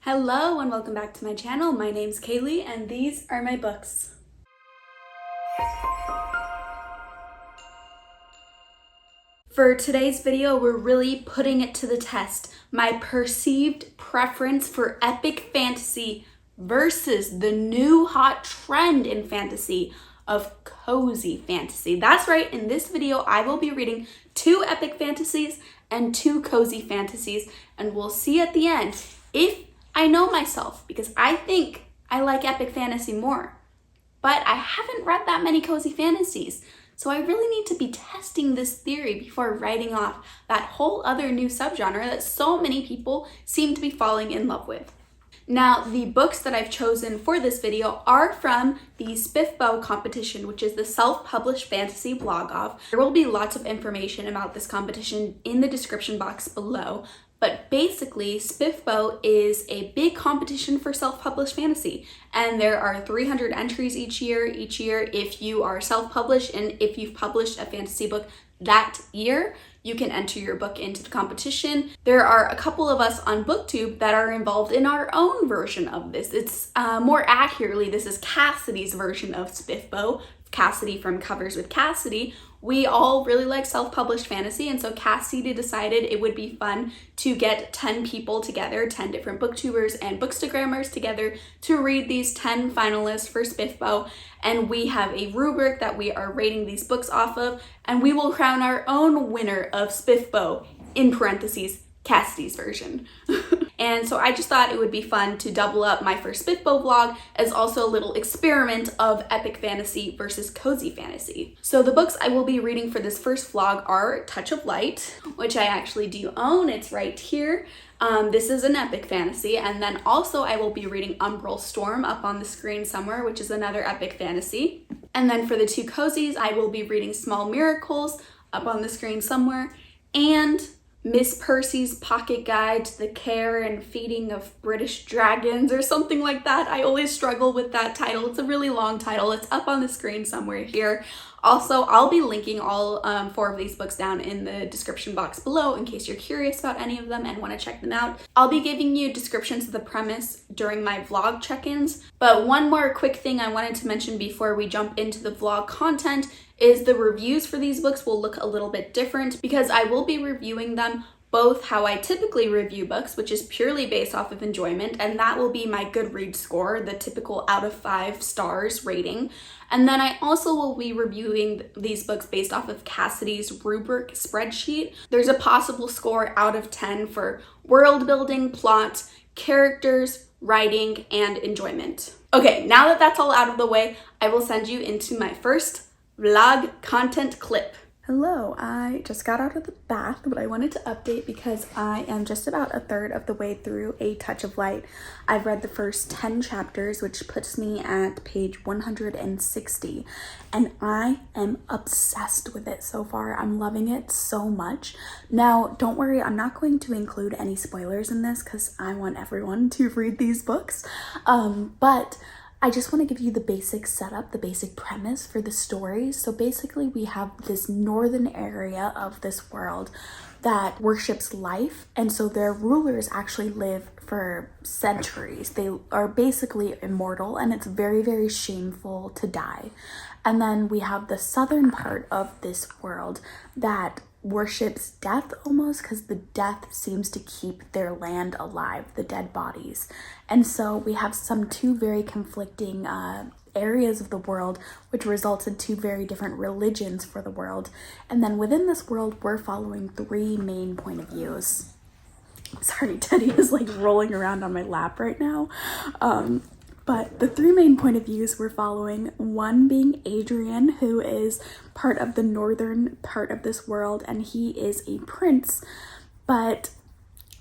Hello and welcome back to my channel. My name's Kaylee and these are my books. For today's video, we're really putting it to the test. My perceived preference for epic fantasy versus the new hot trend in fantasy of cozy fantasy. That's right, in this video, I will be reading 2 epic fantasies and 2 cozy fantasies, and we'll see at the end if I know myself, because I think I like epic fantasy more, but I haven't read that many cozy fantasies. So I really need to be testing this theory before writing off that whole other new subgenre that so many people seem to be falling in love with. Now, the books that I've chosen for this video are from the SPFBO competition, which is the self-published fantasy blog off. There will be lots of information about this competition in the description box below. But basically, SPFBO is a big competition for self-published fantasy, and there are 300 entries each year. If you are self-published and if you've published a fantasy book that year, you can enter your book into the competition. There are a couple of us on BookTube that are involved in our own version of this. It's more accurately, this is Cassidy's version of SPFBO. Cassidy from Covers with Cassidy. We all really like self-published fantasy, and so Cassidy decided it would be fun to get 10 people together, 10 different booktubers and bookstagrammers together to read these 10 finalists for SPFBO, and we have a rubric that we are rating these books off of, and we will crown our own winner of SPFBO, in parentheses, Cassidy's version. And so I just thought it would be fun to double up my first SPFBO vlog as also a little experiment of epic fantasy versus cozy fantasy. So the books I will be reading for this first vlog are Touch of Light, which I actually do own. It's right here. This is an epic fantasy. And then also I will be reading Umbral Storm up on the screen somewhere, which is another epic fantasy. And then for the 2 cozies, I will be reading Small Miracles up on the screen somewhere, and Miss Percy's Pocket Guide to the Care and Feeding of British Dragons or something like that. I always struggle with that title. It's a really long title. It's up on the screen somewhere here. Also, I'll be linking all 4 of these books down in the description box below in case you're curious about any of them and want to check them out. I'll be giving you descriptions of the premise during my vlog check-ins, but one more quick thing I wanted to mention before we jump into the vlog content is the reviews for these books will look a little bit different because I will be reviewing them both how I typically review books, which is purely based off of enjoyment, and that will be my Goodreads score, the typical out of 5 stars rating. And then I also will be reviewing these books based off of Cassidy's rubric spreadsheet. There's a possible score out of 10 for world building, plot, characters, writing, and enjoyment. Okay, now that that's all out of the way, I will send you into my first vlog content clip. Hello, I just got out of the bath, but I wanted to update because I am just about a third of the way through A Touch of Light. I've read the first 10 chapters, which puts me at page 160, and I am obsessed with it so far. I'm loving it so much. Now, don't worry, I'm not going to include any spoilers in this because I want everyone to read these books, but I just want to give you the basic setup, the basic premise for the story. So basically we have this northern area of this world that worships life, and so their rulers actually live for centuries. They are basically immortal, and it's very, very shameful to die. And then we have the southern part of this world that worships death almost, because the death seems to keep their land alive, the dead bodies. And so we have 2 very conflicting areas of the world, which results in 2 very different religions for the world. And then within this world, we're following 3 main point of views. Sorry, Teddy is like rolling around on my lap right now. But the 3 main point of views we're following, one being Adrian, who is part of the northern part of this world, and he is a prince, but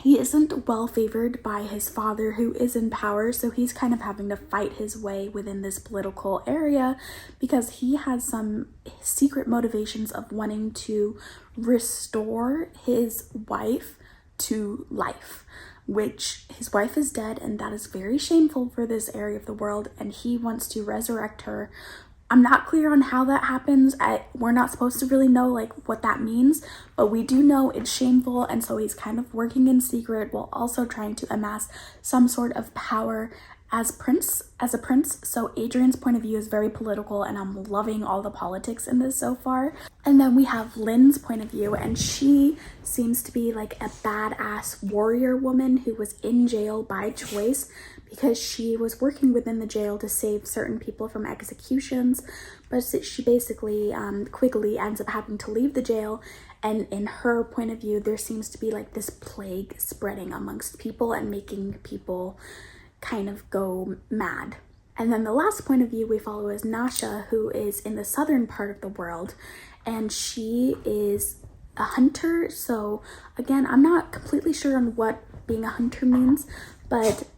he isn't well favored by his father, who is in power, so he's kind of having to fight his way within this political area because he has some secret motivations of wanting to restore his wife to life, which his wife is dead, and that is very shameful for this area of the world, and he wants to resurrect her I'm not clear on how that happens. We're not supposed to really know like what that means, but we do know it's shameful, and so he's kind of working in secret while also trying to amass some sort of power as a prince. So Adrian's point of view is very political, and I'm loving all the politics in this so far. And then we have Lynn's point of view, and she seems to be like a badass warrior woman who was in jail by choice because she was working within the jail to save certain people from executions, but she basically quickly ends up having to leave the jail. And in her point of view, there seems to be like this plague spreading amongst people and making people kind of go mad. And then the last point of view we follow is Nasha, who is in the southern part of the world, and she is a hunter. So again, I'm not completely sure on what being a hunter means, but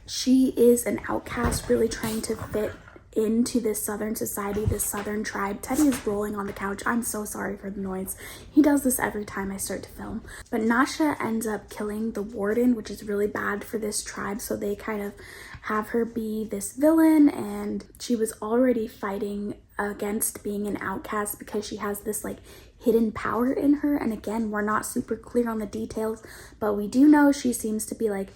she is an outcast really trying to fit into this southern society, this southern tribe. Teddy is rolling on the couch. I'm so sorry for the noise. He does this every time I start to film. But Nasha ends up killing the warden, which is really bad for this tribe. So they kind of have her be this villain, and she was already fighting against being an outcast because she has this like hidden power in her. And again, we're not super clear on the details, but we do know she seems to be like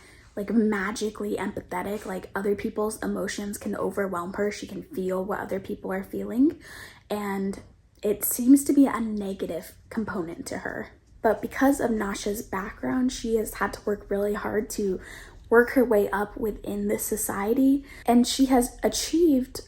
magically empathetic. Like other people's emotions can overwhelm her. She can feel what other people are feeling, and it seems to be a negative component to her. But because of Nasha's background, she has had to work really hard to work her way up within this society, and she has achieved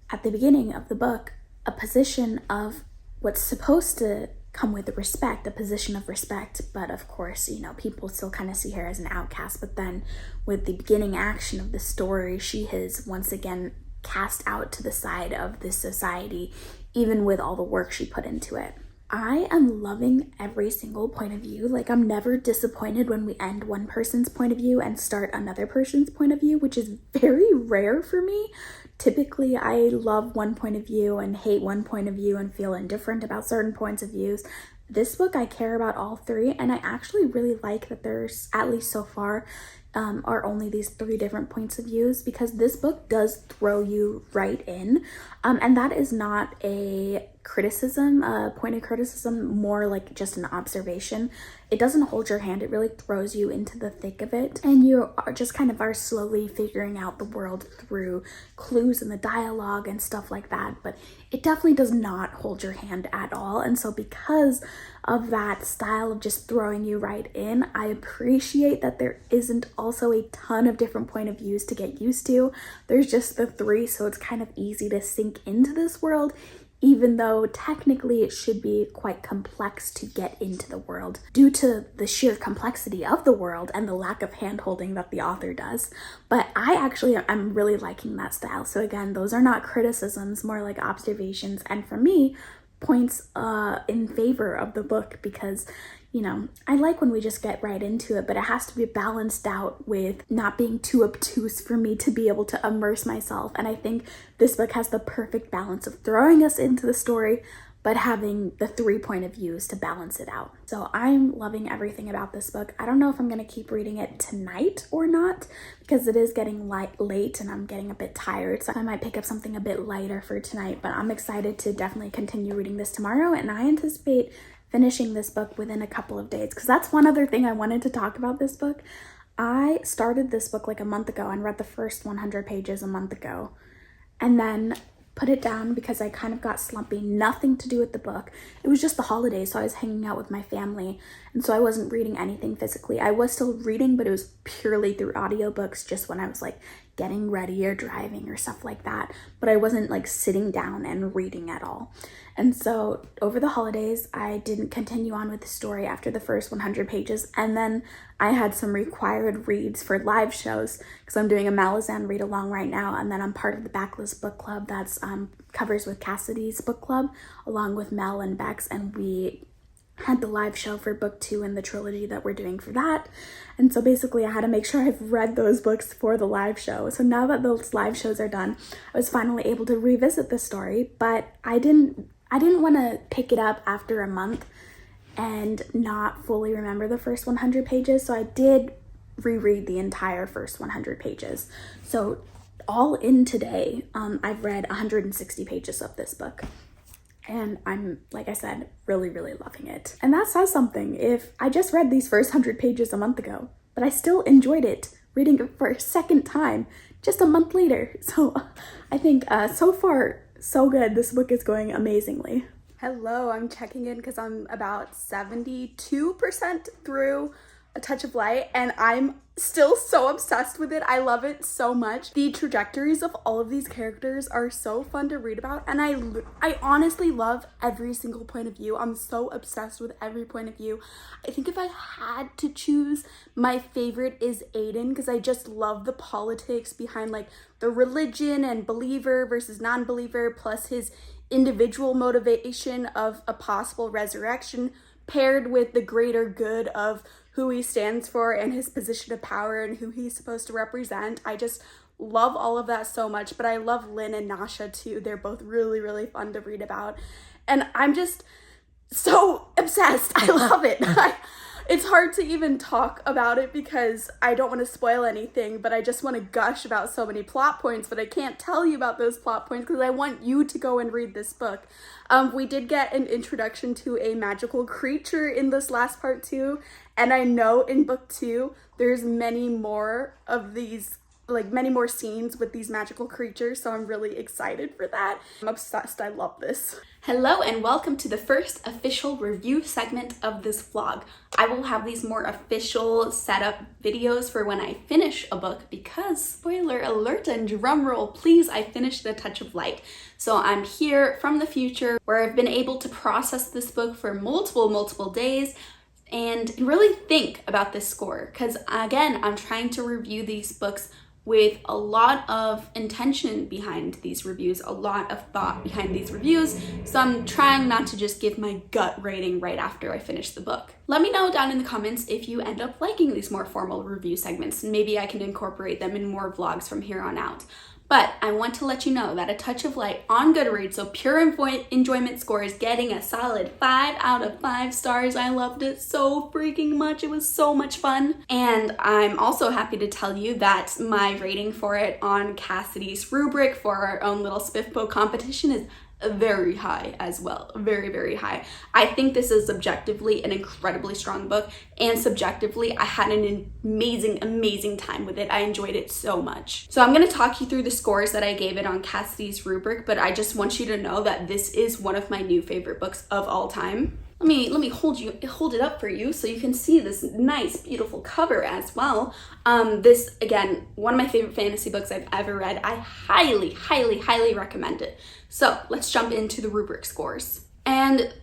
at the beginning of the book a position of what's supposed to come with respect, a position of respect. But of course, you know, people still kind of see her as an outcast. But then with the beginning action of the story, she has once again cast out to the side of this society, even with all the work she put into it. I am loving every single point of view. Like, I'm never disappointed when we end one person's point of view and start another person's point of view, which is very rare for me. Typically, I love one point of view and hate one point of view and feel indifferent about certain points of views. This book, I care about all three, and I actually really like that there's, at least so far, are only these three different points of views, because this book does throw you right in. And that is not a criticism, a point of criticism, more like just an observation. It doesn't hold your hand. It really throws you into the thick of it, and you are just kind of are slowly figuring out the world through clues in the dialogue and stuff like that. But it definitely does not hold your hand at all. And so because of that style of just throwing you right in, I appreciate that there isn't also a ton of different point of views to get used to. There's just the three, so it's kind of easy to sink into this world, even though technically it should be quite complex to get into the world due to the sheer complexity of the world and the lack of hand-holding that the author does. But I'm really liking that style. So again, those are not criticisms, more like observations, and for me, points in favor of the book, because, you know, I like when we just get right into it, but it has to be balanced out with not being too obtuse for me to be able to immerse myself. And I think this book has the perfect balance of throwing us into the story, but having the three point of views to balance it out. So I'm loving everything about this book. I don't know if I'm going to keep reading it tonight or not, because it is getting late and I'm getting a bit tired. So I might pick up something a bit lighter for tonight, but I'm excited to definitely continue reading this tomorrow. And I anticipate finishing this book within a couple of days, because that's one other thing I wanted to talk about this book. I started this book like a month ago and read the first 100 pages a month ago, and then put it down because I kind of got slumpy. Nothing to do with the book. It was just the holidays, so I was hanging out with my family, and so I wasn't reading anything physically. I was still reading, but it was purely through audiobooks, just when I was like getting ready or driving or stuff like that. But I wasn't like sitting down and reading at all. And so over the holidays, I didn't continue on with the story after the first 100 pages. And then I had some required reads for live shows, because I'm doing a Malazan read along right now. And then I'm part of the Backlist book club that's covers with Cassidy's book club, along with Mel and Bex. And we had the live show for book 2 in the trilogy that we're doing for that. And so basically I had to make sure I've read those books for the live show. So now that those live shows are done, I was finally able to revisit the story, but I didn't want to pick it up after a month and not fully remember the first 100 pages. So I did reread the entire first 100 pages. So all in today, I've read 160 pages of this book. And I'm, like I said, really, really loving it. And that says something. If I just read these first 100 pages a month ago, but I still enjoyed it reading it for a second time just a month later. So I think so far, so good. This book is going amazingly. Hello, I'm checking in because I'm about 72% through A Touch of Light, and I'm still so obsessed with it. I love it so much. The trajectories of all of these characters are so fun to read about, and I honestly love every single point of view. I'm so obsessed with every point of view. I think if I had to choose, my favorite is Aiden, because I just love the politics behind like the religion and believer versus non-believer, plus his individual motivation of a possible resurrection paired with the greater good of who he stands for and his position of power and who he's supposed to represent. I just love all of that so much, but I love Lynn and Nasha too. They're both really, really fun to read about. And I'm just so obsessed. I love it. It's hard to even talk about it because I don't want to spoil anything, but I just want to gush about so many plot points, but I can't tell you about those plot points because I want you to go and read this book. We did get an introduction to a magical creature in this last part too, and I know in book 2, there's many more of these, like many more scenes with these magical creatures, so I'm really excited for that. I'm obsessed. I love this. Hello and welcome to the first official review segment of this vlog. I will have these more official setup videos for when I finish a book because, spoiler alert and drumroll please, I finished A Touch of Light. So I'm here from the future where I've been able to process this book for multiple days and really think about this score because, again, I'm trying to review these books with a lot of intention behind these reviews, a lot of thought behind these reviews, so I'm trying not to just give my gut rating right after I finish the book. Let me know down in the comments if you end up liking these more formal review segments, and maybe I can incorporate them in more vlogs from here on out. But I want to let you know that A Touch of Light on Goodreads, so pure enjoyment score, is getting a solid 5 out of 5 stars. I loved it so freaking much. It was so much fun. And I'm also happy to tell you that my rating for it on Cassidy's rubric for our own little SPFBO competition is very high as well. Very, very high. I think this is objectively an incredibly strong book, and subjectively I had an amazing time with it. I enjoyed it so much. So I'm going to talk you through the scores that I gave it on Cassidy's rubric, but I just want you to know that this is one of my new favorite books of all time. Let me hold it up for you so you can see this nice, beautiful cover as well. This, again, one of my favorite fantasy books I've ever read. I highly recommend it. So let's jump into the rubric scores. And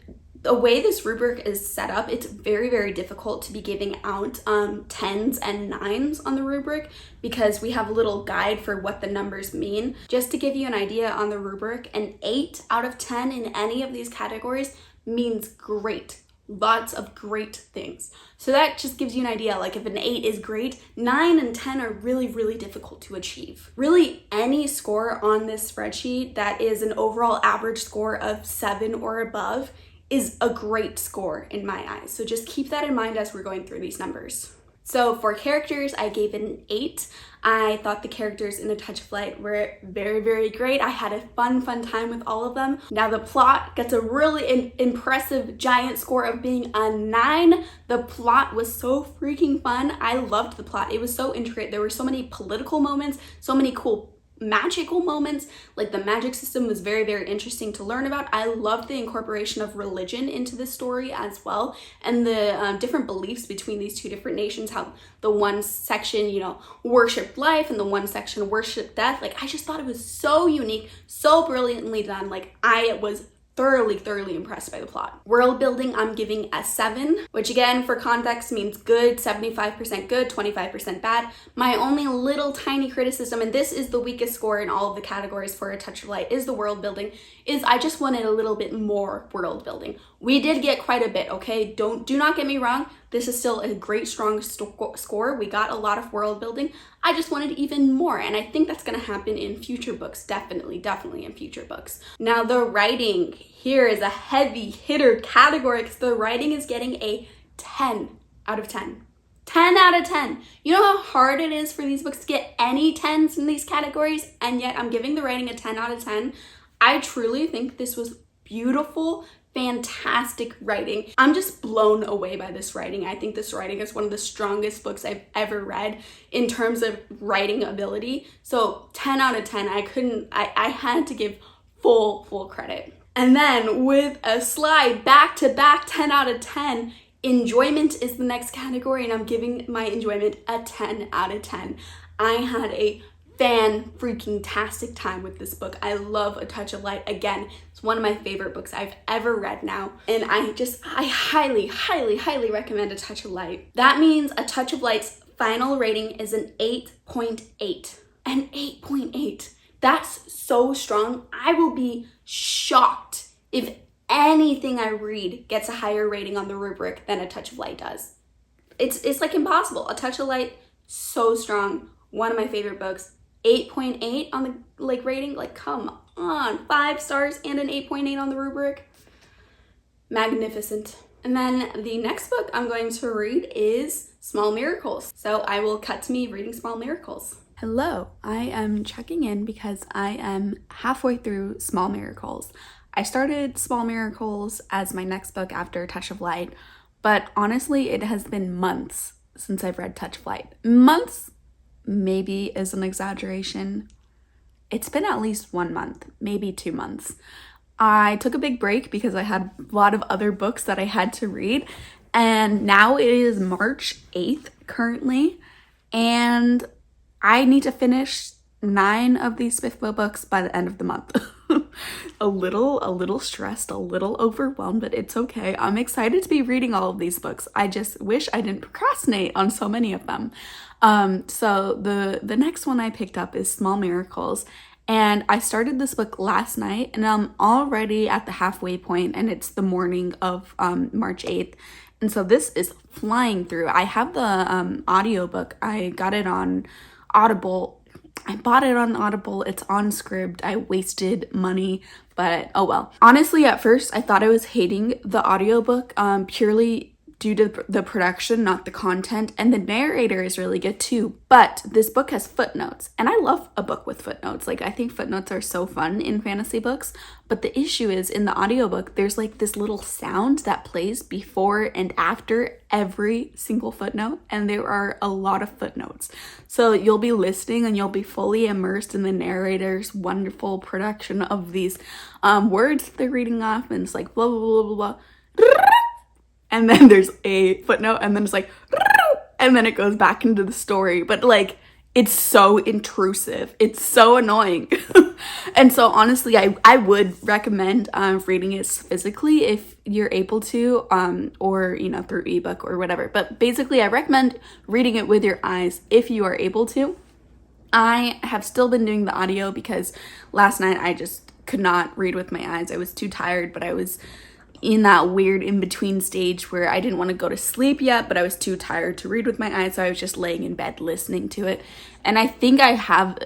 the way this rubric is set up, it's very difficult to be giving out 10s and 9s on the rubric because we have a little guide for what the numbers mean. Just to give you an idea on the rubric, an 8 out of 10 in any of these categories means great. Lots of great things. So that just gives you an idea, like if an 8 is great, 9 and 10 are really difficult to achieve. Really, any score on this spreadsheet that is an overall average score of 7 or above is a great score in my eyes. So just keep that in mind as we're going through these numbers. So for characters, I gave it an 8. I thought the characters in A Touch of Light were very great. I had a fun time with all of them. Now the plot gets a really impressive giant score of being a 9. The plot was so freaking fun. I loved the plot. It was so intricate. There were so many political moments, so many cool magical moments. Like the magic system was very interesting to learn about. I loved the incorporation of religion into the story as well, and the different beliefs between these two different nations, how the one section, you know, worshiped life and the one section worshiped death. Like, I just thought it was so unique, so brilliantly done. Like, I was thoroughly impressed by the plot. World building, I'm giving a 7, which again, for context, means good, 75% good, 25% bad. My only little tiny criticism, and this is the weakest score in all of the categories for A Touch of Light, is the world building, is I just wanted a little bit more world building. We did get quite a bit, okay? Do not get me wrong. This is still a great, strong score. We got a lot of world building. I just wanted even more, and I think that's going to happen in future books. Definitely in future books. Now, the writing here is a heavy hitter category because the writing is getting a 10 out of 10. 10 out of 10. You know how hard it is for these books to get any 10s in these categories, and yet I'm giving the writing a 10 out of 10. I truly think this was beautiful, fantastic writing. I'm just blown away by this writing. I think this writing is one of the strongest books I've ever read in terms of writing ability. So 10 out of 10, I had to give full credit. And then with a slide back to back 10 out of 10, enjoyment is the next category, and I'm giving my enjoyment a 10 out of 10. I had a fan-freaking-tastic time with this book. I love A Touch of Light. Again, it's one of my favorite books I've ever read now, and I highly recommend A Touch of Light. That means A Touch of Light's final rating is an 8.8. An 8.8. That's so strong. I will be shocked if anything I read gets a higher rating on the rubric than A Touch of Light does. It's like impossible. A Touch of Light, so strong. One of my favorite books. 8.8 on the rating. Like, come on. 5 stars and an 8.8 on the rubric. Magnificent. And then the next book I'm going to read is Small Miracles. So I will cut to me reading Small Miracles. Hello, I am checking in because I am halfway through Small Miracles. I started Small Miracles as my next book after Touch of Light, but honestly, it has been months since I've read Touch of Light. Months maybe is an exaggeration. It's been at least 1 month, maybe 2 months. I took a big break because I had a lot of other books that I had to read, and now it is March 8th currently, and I need to finish 9 of these SPFBO books by the end of the month. a little stressed, a little overwhelmed, but it's okay. I'm excited to be reading all of these books. I just wish I didn't procrastinate on so many of them. So the next one I picked up is Small Miracles, and I started this book last night, and I'm already at the halfway point, and it's the morning of March 8th. And so this is flying through. I have the audiobook. I got it on Audible. I bought it on Audible. It's on Scribd. I wasted money, but oh well. Honestly, at first, I thought I was hating the audiobook purely due to the production, not the content, and the narrator is really good too, but this book has footnotes, and I love a book with footnotes. Like, I think footnotes are so fun in fantasy books, but the issue is in the audiobook, there's like this little sound that plays before and after every single footnote, and there are a lot of footnotes. So you'll be listening and you'll be fully immersed in the narrator's wonderful production of these words they're reading off, and it's like blah, blah, blah, blah, blah. And then there's a footnote, and then it's like, and then it goes back into the story. But like, it's so intrusive. It's so annoying. And so honestly, I would recommend reading it physically if you're able to, or, you know, through ebook or whatever. But basically, I recommend reading it with your eyes if you are able to. I have still been doing the audio because last night I just could not read with my eyes. I was too tired, but I was in that weird in-between stage where I didn't want to go to sleep yet, but I was too tired to read with my eyes, so I was just laying in bed listening to it. And I think I have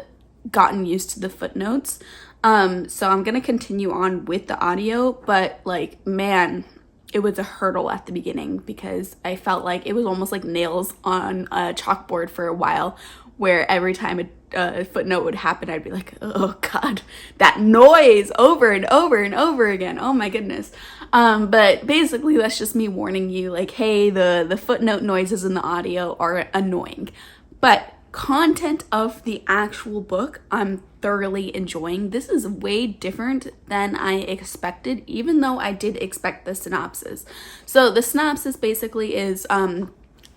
gotten used to the footnotes, so I'm gonna continue on with the audio, but like, man, it was a hurdle at the beginning because I felt like it was almost like nails on a chalkboard for a while, where every time a footnote would happen, I'd be like, oh God, that noise over and over and over again. Oh my goodness. But basically that's just me warning you, like, hey, the footnote noises in the audio are annoying. But content of the actual book, I'm thoroughly enjoying. This is way different than I expected, even though I did expect the synopsis. So the synopsis basically is,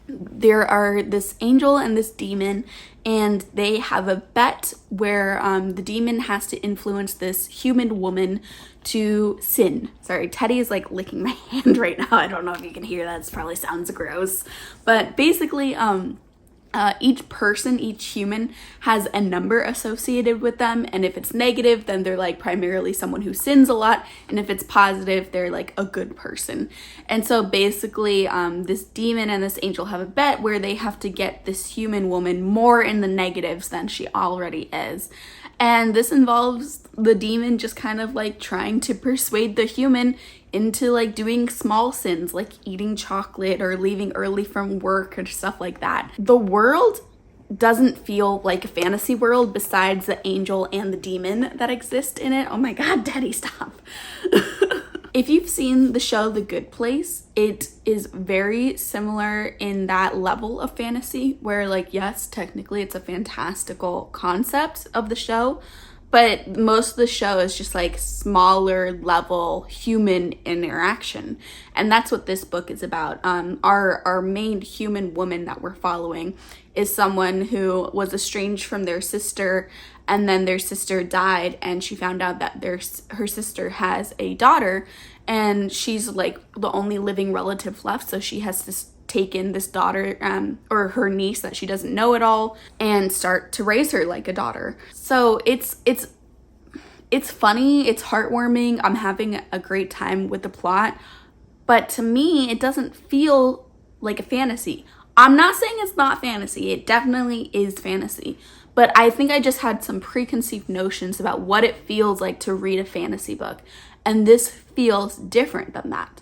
there are this angel and this demon, and they have a bet where the demon has to influence this human woman to sin. Sorry, Teddy is like licking my hand right now. I don't know if you can hear that. It probably sounds gross. But basically, each person, each human has a number associated with them, and if it's negative, then they're like primarily someone who sins a lot, and if it's positive, they're like a good person. And so basically this demon and this angel have a bet where they have to get this human woman more in the negatives than she already is. And this involves the demon just kind of like trying to persuade the human into like doing small sins like eating chocolate or leaving early from work or stuff like that. The world doesn't feel like a fantasy world besides the angel and the demon that exist in it. Oh my god, Daddy, stop. If you've seen the show The Good Place, it is very similar in that level of fantasy where, like, yes, technically it's a fantastical concept of the show, but most of the show is just like smaller level human interaction. And that's what this book is about. Our main human woman that we're following is someone who was estranged from their sister, and then their sister died, and she found out that her sister has a daughter, and she's like the only living relative left, so she has to take in this daughter, or her niece that she doesn't know at all, and start to raise her like a daughter. So it's funny, it's heartwarming, I'm having a great time with the plot, but to me, it doesn't feel like a fantasy. I'm not saying it's not fantasy, it definitely is fantasy, but I think I just had some preconceived notions about what it feels like to read a fantasy book, and this feels different than that.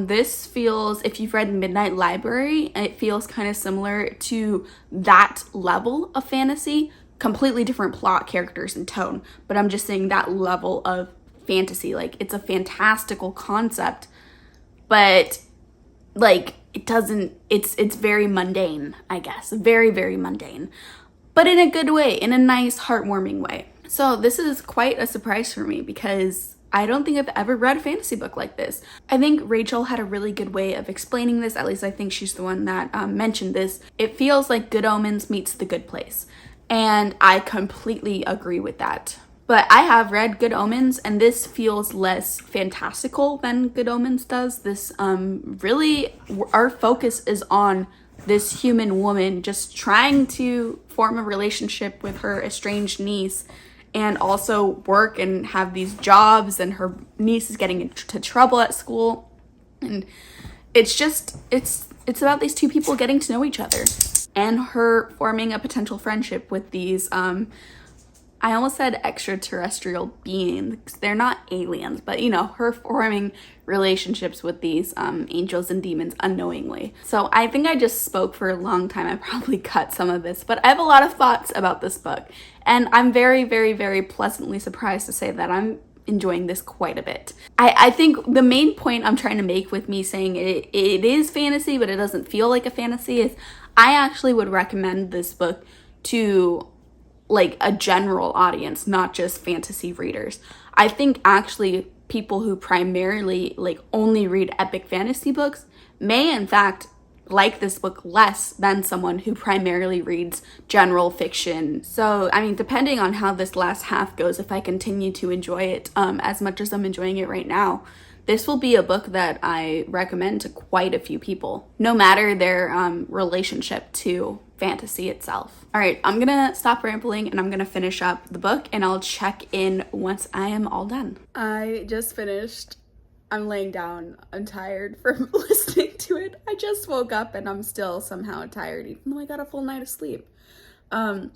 This feels, if you've read Midnight Library, it feels kind of similar to that level of fantasy. Completely different plot, characters, and tone, but I'm just saying that level of fantasy. Like, it's a fantastical concept, but like it's very mundane, I guess. Very, very mundane, but in a good way, in a nice, heartwarming way. So this is quite a surprise for me because I don't think I've ever read a fantasy book like this. I think Rachel had a really good way of explaining this. At least I think she's the one that mentioned this. It feels like Good Omens meets The Good Place. And I completely agree with that. But I have read Good Omens, and this feels less fantastical than Good Omens does. This really, our focus is on this human woman just trying to form a relationship with her estranged niece and also work and have these jobs, and her niece is getting into trouble at school. And it's just, it's about these two people getting to know each other and her forming a potential friendship with these, I almost said extraterrestrial beings. They're not aliens, but you know, her forming relationships with these angels and demons unknowingly. So I think I just spoke for a long time. I probably cut some of this, but I have a lot of thoughts about this book. And I'm very, very, very pleasantly surprised to say that I'm enjoying this quite a bit. I think the main point I'm trying to make with me saying it is fantasy, but it doesn't feel like a fantasy, is I actually would recommend this book to like a general audience, not just fantasy readers. I think actually people who primarily like only read epic fantasy books may in fact like this book less than someone who primarily reads general fiction. So, I mean, depending on how this last half goes, if I continue to enjoy it as much as I'm enjoying it right now, this will be a book that I recommend to quite a few people, no matter their relationship to fantasy itself. All right, I'm gonna stop rambling and I'm gonna finish up the book, and I'll check in once I am all done. I just finished. I'm laying down. I'm tired from listening to it. I just woke up and I'm still somehow tired, even though I got a full night of sleep. I'm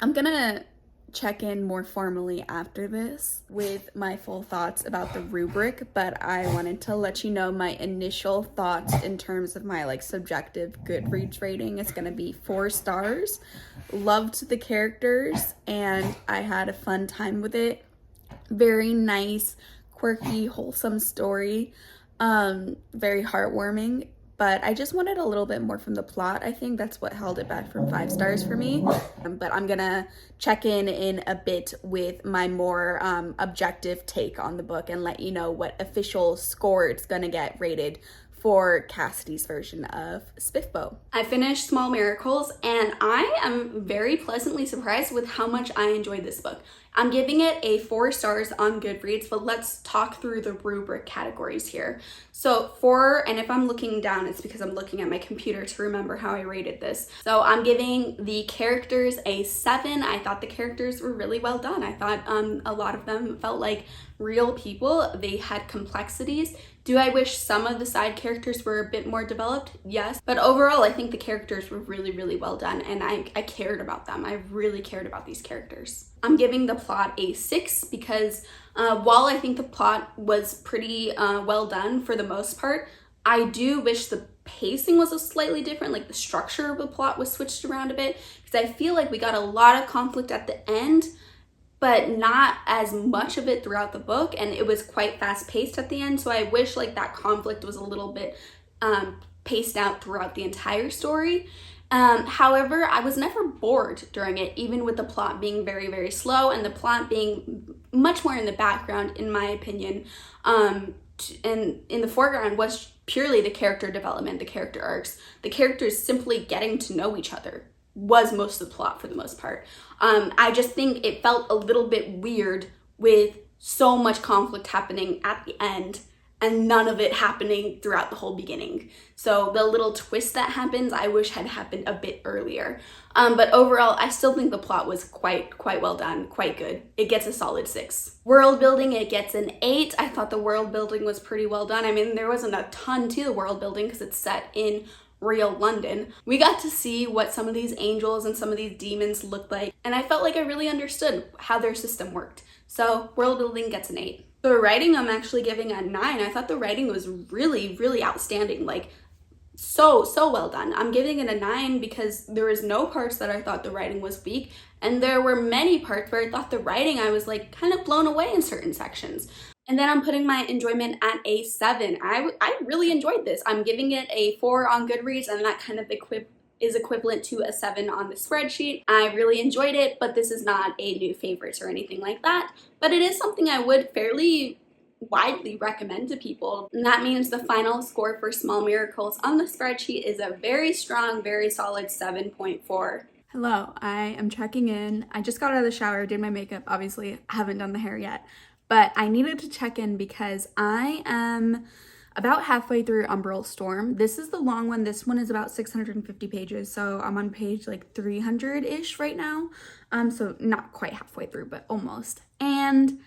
gonna check in more formally after this with my full thoughts about the rubric, but I wanted to let you know my initial thoughts in terms of my like subjective Goodreads rating. It's gonna be 4 stars. Loved the characters and I had a fun time with it. Very nice, quirky, wholesome story. Very heartwarming, but I just wanted a little bit more from the plot. I think that's what held it back from 5 stars for me. But I'm gonna check in a bit with my more objective take on the book and let you know what official score it's gonna get rated for Cassidy's version of SPFBO. I finished Small Miracles and I am very pleasantly surprised with how much I enjoyed this book. I'm giving it a 4 stars on Goodreads, but let's talk through the rubric categories here. So and if I'm looking down, it's because I'm looking at my computer to remember how I rated this. So I'm giving the characters a 7. I thought the characters were really well done. I thought a lot of them felt like real people. They had complexities. Do I wish some of the side characters were a bit more developed? Yes. But overall, I think the characters were really, really well done, and I cared about them. I really cared about these characters. I'm giving the plot a 6 because while I think the plot was pretty well done for the most part, I do wish the pacing was a slightly different, like the structure of the plot was switched around a bit, because I feel like we got a lot of conflict at the end, but not as much of it throughout the book, and it was quite fast paced at the end. So I wish like that conflict was a little bit paced out throughout the entire story. However, I was never bored during it, even with the plot being very, very slow and the plot being much more in the background, in my opinion. And in the foreground was purely the character development, the character arcs, the characters simply getting to know each other was most of the plot for the most part. I just think it felt a little bit weird with so much conflict happening at the end and none of it happening throughout the whole beginning. So the little twist that happens, I wish had happened a bit earlier. But overall, I still think the plot was quite well done, quite good. It gets a solid 6. World building, it gets an 8. I thought the world building was pretty well done. I mean, there wasn't a ton to the world building because it's set in real London. We got to see what some of these angels and some of these demons looked like, and I felt like I really understood how their system worked. So world building gets an 8. The writing, I'm actually giving a 9. I thought the writing was really, really outstanding. Like, so well done. I'm giving it a 9 because there was no parts that I thought the writing was weak, and there were many parts where I thought the writing, I was like kind of blown away in certain sections. And then I'm putting my enjoyment at a 7. I really enjoyed this. I'm giving it a 4 on Goodreads, and that kind of is equivalent to a 7 on the spreadsheet. I really enjoyed it, but this is not a new favorites or anything like that. But it is something I would fairly widely recommend to people. And that means the final score for Small Miracles on the spreadsheet is a very strong, very solid 7.4. Hello, I am checking in. I just got out of the shower, did my makeup, obviously. I haven't done the hair yet. But I needed to check in because I am about halfway through Umbral Storm. This is the long one. This one is about 650 pages. So I'm on page like 300-ish right now. So not quite halfway through, but almost. And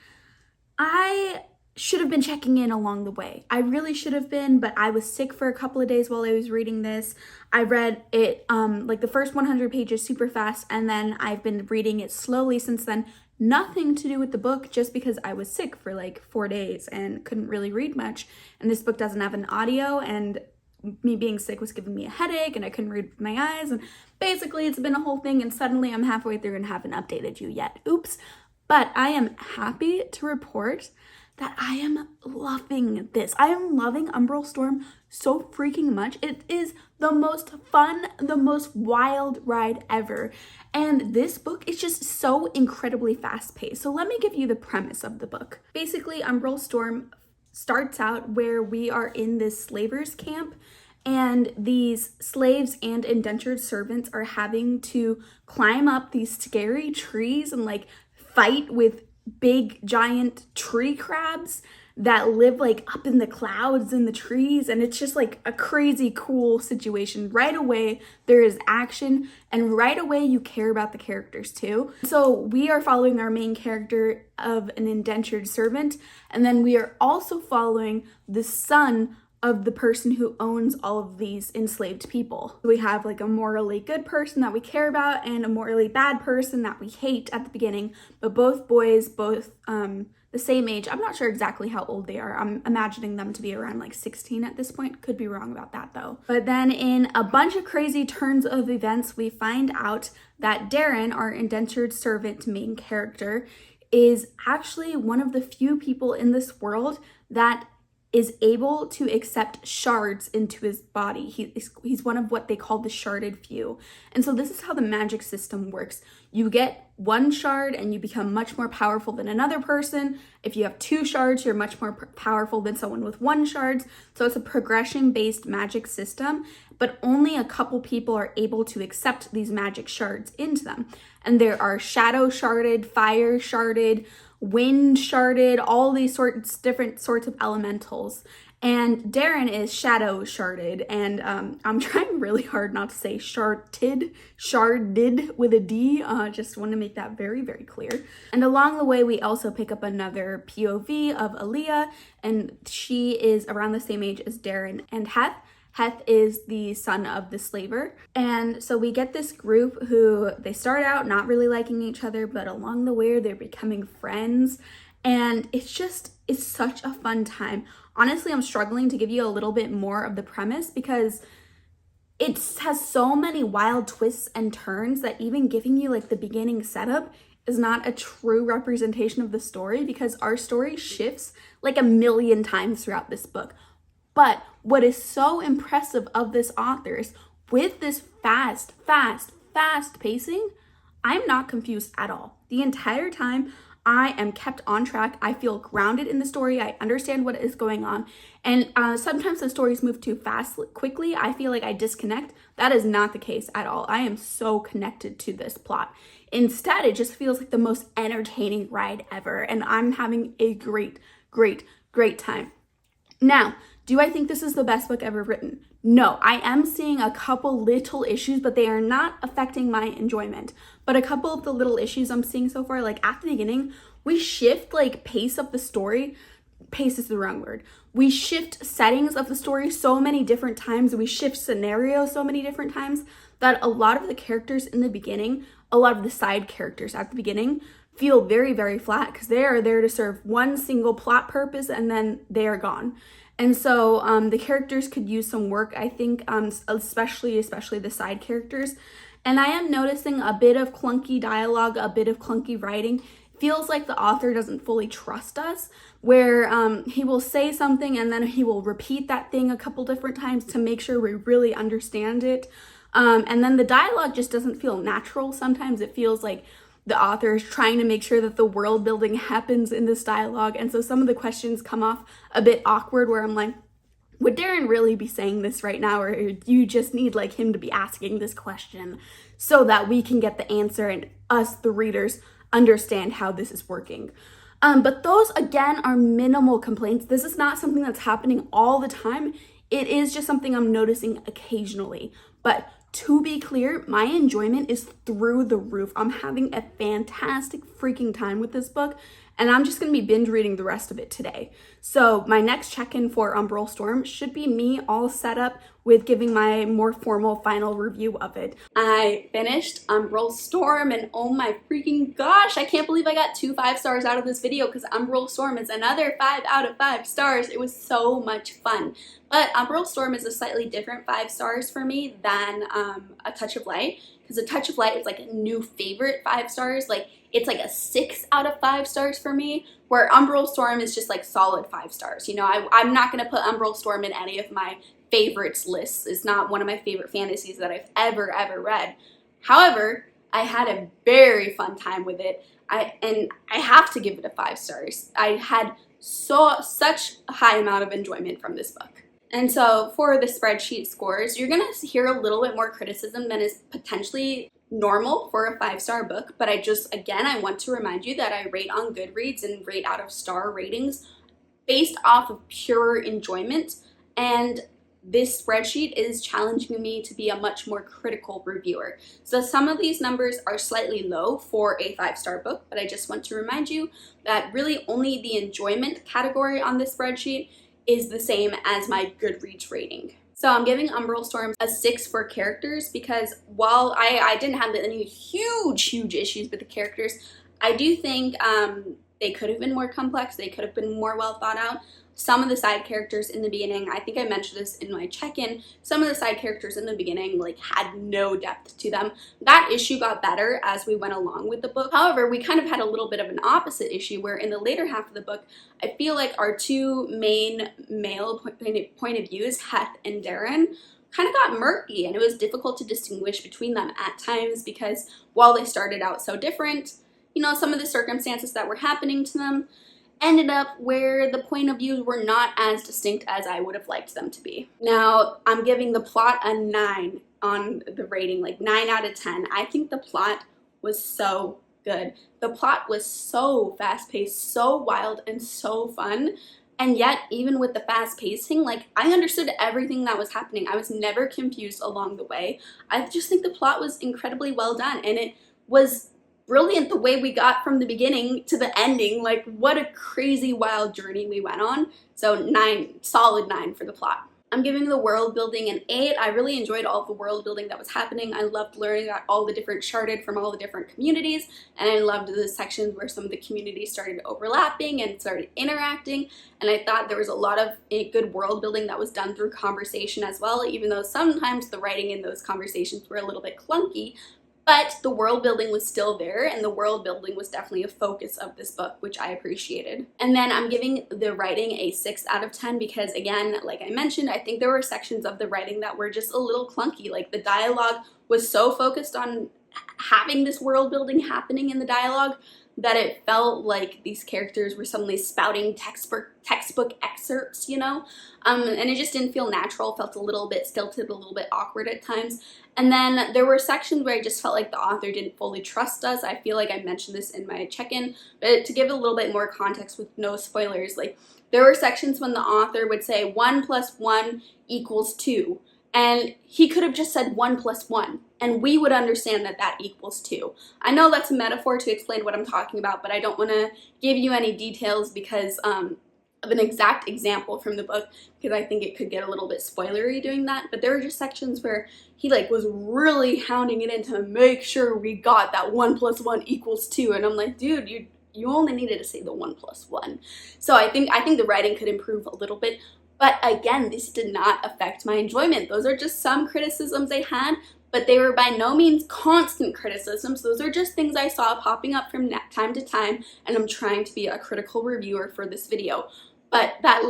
I should have been checking in along the way. I really should have been, but I was sick for a couple of days while I was reading this. I read it like the first 100 pages super fast, and then I've been reading it slowly since then. Nothing to do with the book, just because I was sick for like 4 days and couldn't really read much. And this book doesn't have an audio, and me being sick was giving me a headache and I couldn't read with my eyes. And basically it's been a whole thing, and suddenly I'm halfway through and haven't updated you yet. Oops. But I am happy to report that I am loving this. I am loving Umbral Storm so freaking much. It is the most fun, the most wild ride ever. And this book is just so incredibly fast-paced. So let me give you the premise of the book. Basically, Umbral Storm starts out where we are in this slavers camp, and these slaves and indentured servants are having to climb up these scary trees and like fight with big giant tree crabs that live like up in the clouds in the trees, and it's just like a crazy cool situation. Right away there is action, and right away you care about the characters too. So we are following our main character of an indentured servant, and then we are also following the son of the person who owns all of these enslaved people. We have like a morally good person that we care about and a morally bad person that we hate at the beginning, but both boys, both the same age. I'm not sure exactly how old they are. I'm imagining them to be around like 16 at this point. Could be wrong about that though. But then in a bunch of crazy turns of events, we find out that Darren, our indentured servant main character, is actually one of the few people in this world that is able to accept shards into his body. He's one of what they call the sharded few. And so this is how the magic system works. You get one shard and you become much more powerful than another person. If you have 2 shards, you're much more powerful than someone with 1 shard. So it's a progression-based magic system, but only a couple people are able to accept these magic shards into them. And there are shadow sharded, fire sharded, wind sharded, all these different sorts of elementals. And Darren is shadow sharded, and I'm trying really hard not to say sharded with a D, just want to make that very, very clear. And along the way, we also pick up another POV of Aaliyah, and she is around the same age as Darren and Heth. Heth is the son of the slaver. And so we get this group who they start out not really liking each other, but along the way they're becoming friends. And it's such a fun time. Honestly, I'm struggling to give you a little bit more of the premise because it has so many wild twists and turns that even giving you like the beginning setup is not a true representation of the story, because our story shifts like a million times throughout this book. But what is so impressive of this author is with this fast pacing, I'm not confused at all. The entire time, I am kept on track. I feel grounded in the story. I understand what is going on. And sometimes the stories move too fast, quickly. I feel like I disconnect. That is not the case at all. I am so connected to this plot. Instead, it just feels like the most entertaining ride ever. And I'm having a great time. Now, do I think this is the best book ever written? No, I am seeing a couple little issues, but they are not affecting my enjoyment. But a couple of the little issues I'm seeing so far, like at the beginning, we shift like pace of the story. Pace is the wrong word. We shift settings of the story so many different times. We shift scenarios so many different times that a lot of the characters in the beginning, a lot of the side characters at the beginning, feel very, very flat because they are there to serve one single plot purpose and then they are gone. And so the characters could use some work, I think, especially the side characters. And I am noticing a bit of clunky dialogue, a bit of clunky writing. Feels like the author doesn't fully trust us, where he will say something and then he will repeat that thing a couple different times to make sure we really understand it. And then the dialogue just doesn't feel natural. Sometimes it feels like the author is trying to make sure that the world building happens in this dialogue. And so some of the questions come off a bit awkward, where I'm like, would Darren really be saying this right now? Or do you just need like him to be asking this question so that we can get the answer and us, the readers, understand how this is working? But those, again, are minimal complaints. This is not something that's happening all the time. It is just something I'm noticing occasionally. But to be clear, my enjoyment is through the roof. I'm having a fantastic freaking time with this book, and I'm just going to be binge reading the rest of it today. So my next check-in for Umbral Storm should be me all set up with giving my more formal final review of it. I finished Umbral Storm, and oh my freaking gosh, I can't believe I got 2 5 stars out of this video, because Umbral Storm is another 5 out of 5 stars. It was so much fun. But Umbral Storm is a slightly different 5 stars for me than A Touch of Light, because A Touch of Light is like a new favorite 5 stars. Like, it's like a 6 out of 5 stars for me, where Umbral Storm is just like solid 5 stars. You know, I'm not going to put Umbral Storm in any of my favorites lists. It's not one of my favorite fantasies that I've ever read. However, I had a very fun time with it. I have to give it a 5 stars. I had such a high amount of enjoyment from this book. And so for the spreadsheet scores, you're going to hear a little bit more criticism than is potentially normal for a 5-star book. But I want to remind you that I rate on Goodreads and rate out of star ratings based off of pure enjoyment. And this spreadsheet is challenging me to be a much more critical reviewer. So some of these numbers are slightly low for a 5-star book, but I just want to remind you that really only the enjoyment category on this spreadsheet is the same as my Goodreads rating. So I'm giving Umbral Storm a 6 for characters, because while I didn't have any huge issues with the characters, I do think they could have been more complex, they could have been more well thought out. Some of the side characters in the beginning, I think I mentioned this in my check-in, some of the side characters in the beginning like had no depth to them. That issue got better as we went along with the book. However, we kind of had a little bit of an opposite issue, where in the later half of the book, I feel like our 2 main male point of views, Heth and Darren, kind of got murky, and it was difficult to distinguish between them at times, because while they started out so different, you know, some of the circumstances that were happening to them ended up where the point of views were not as distinct as I would have liked them to be. Now, I'm giving the plot a 9 on the rating, like 9 out of 10. I think the plot was so good. The plot was so fast-paced, so wild, and so fun And yet, even with the fast pacing, like, I understood everything that was happening. I was never confused along the way. I just think the plot was incredibly well done, and it was brilliant the way we got from the beginning to the ending. Like, what a crazy, wild journey we went on. So 9, solid 9 for the plot. I'm giving the world building an 8. I really enjoyed all of the world building that was happening. I loved learning about all the different sharded from all the different communities, and I loved the sections where some of the communities started overlapping and started interacting, and I thought there was a lot of good world building that was done through conversation as well, even though sometimes the writing in those conversations were a little bit clunky. But the world building was still there, and the world building was definitely a focus of this book, which I appreciated. And then I'm giving the writing a 6 out of 10 because, again, like I mentioned, I think there were sections of the writing that were just a little clunky. Like, the dialogue was so focused on having this world building happening in the dialogue that it felt like these characters were suddenly spouting textbook excerpts, you know? And it just didn't feel natural, felt a little bit stilted, a little bit awkward at times. And then there were sections where I just felt like the author didn't fully trust us. I feel like I mentioned this in my check-in, but to give a little bit more context with no spoilers, like, there were sections when the author would say 1 + 1 = 2. And he could have just said 1 + 1, and we would understand that that equals 2. I know that's a metaphor to explain what I'm talking about, but I don't want to give you any details because of an exact example from the book, because I think it could get a little bit spoilery doing that. But there were just sections where he was really hounding it in to make sure we got that 1 + 1 = 2, and I'm like, dude, you only needed to say the 1 + 1. So I think the writing could improve a little bit. But again, this did not affect my enjoyment. Those are just some criticisms I had, but they were by no means constant criticisms. Those are just things I saw popping up from time to time, and I'm trying to be a critical reviewer for this video. But that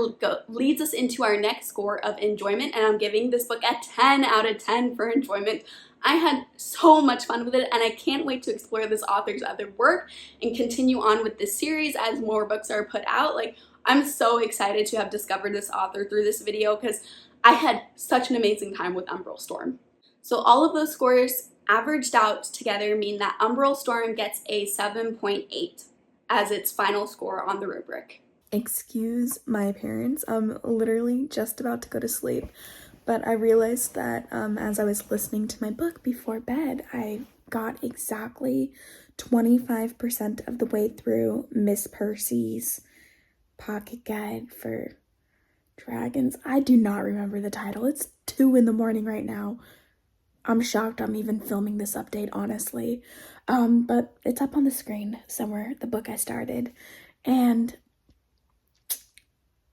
leads us into our next score of enjoyment, and I'm giving this book a 10 out of 10 for enjoyment. I had so much fun with it, and I can't wait to explore this author's other work and continue on with this series as more books are put out. Like, I'm so excited to have discovered this author through this video because I had such an amazing time with Umbral Storm. So all of those scores averaged out together mean that Umbral Storm gets a 7.8 as its final score on the rubric. Excuse my appearance. I'm literally just about to go to sleep, but I realized that as I was listening to my book before bed, I got exactly 25% of the way through Miss Percy's Pocket Guide for Dragons. I do not remember the title. It's 2 in the morning right now. I'm shocked I'm even filming this update, honestly. But it's up on the screen somewhere, the book I started. And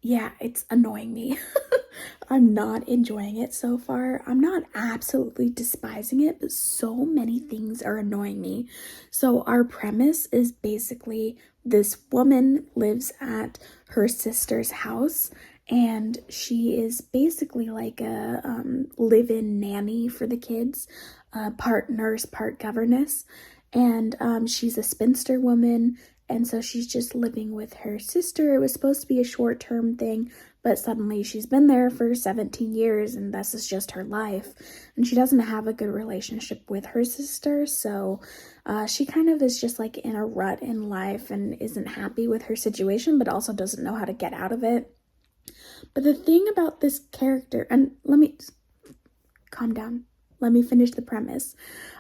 yeah, it's annoying me. I'm not enjoying it so far. I'm not absolutely despising it, but so many things are annoying me. So our premise is basically this woman lives at her sister's house, and she is basically like a live-in nanny for the kids, part nurse, part governess, and she's a spinster woman, and so she's just living with her sister. It was supposed to be a short-term thing, but suddenly she's been there for 17 years, and this is just her life. And she doesn't have a good relationship with her sister, so she kind of is just like in a rut in life and isn't happy with her situation, but also doesn't know how to get out of it. But the thing about this character, and let me calm down. Let me finish the premise.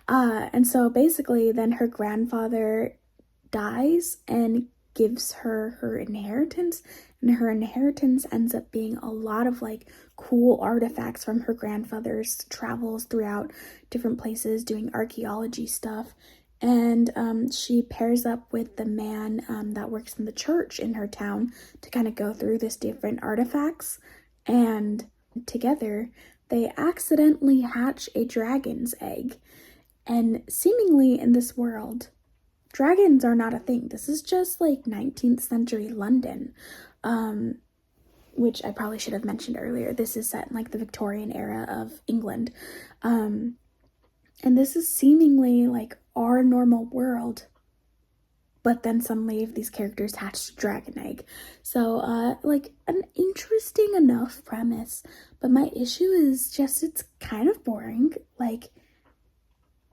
And so basically then her grandfather dies and gives her inheritance, and her inheritance ends up being a lot of like cool artifacts from her grandfather's travels throughout different places doing archaeology stuff. And she pairs up with the man that works in the church in her town to kind of go through this different artifacts, and together they accidentally hatch a dragon's egg. And seemingly in this world, dragons are not a thing. This is just like 19th century London, which I probably should have mentioned earlier. This is set in like the Victorian era of England. And this is seemingly like our normal world, but then suddenly these characters hatched a dragon egg. So like an interesting enough premise, but my issue is just it's kind of boring. Like,